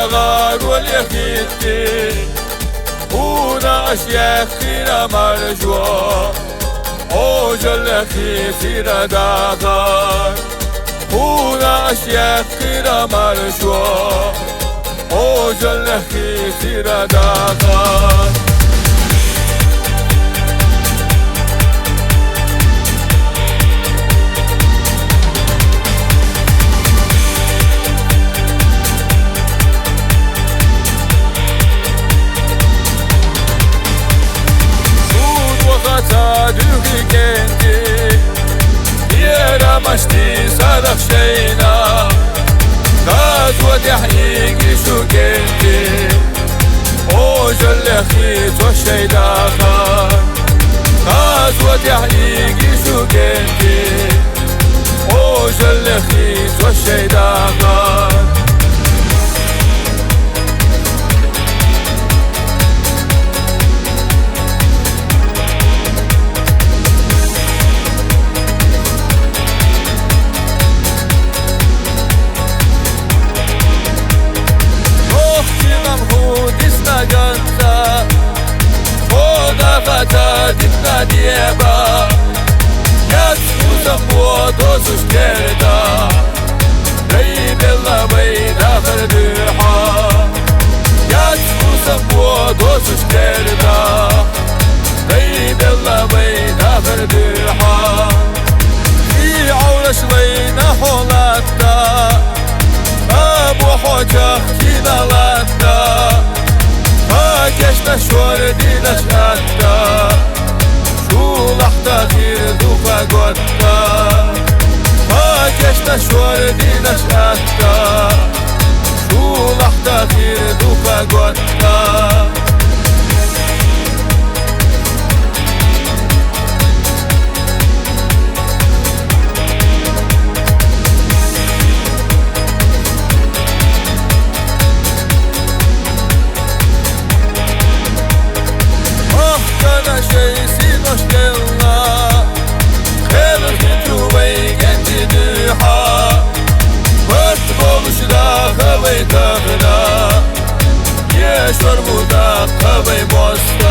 غار واليخيتي وناش يخينا مرجوع وجل خيتي داغار وناش يخينا مرجوع وجل خيتي داغار Sadüğü kendi Yaramıştı sarık şeyna Gaz ve tehliği şu kendi O jöllehi to şeydakar Gaz ve tehliği şu kendi O jöllehi to şeydakar Dikna dieba Yat uzak bu dozuş kerda Rey bella beyda ferduha Yat uzak bu dozuş kerda Rey bella beyda ferduha Fi avraş leyna holatta Abu hoca kinalatta Geçme şöyle hatta Şu lahta girdu fagotta Geçme şöyle hatta Şu lahta girdu fagotta Şeysin hoş gella Khelir hitu beygendi düha Vart boluşda kavay tağla Yeşor buda kavay bosta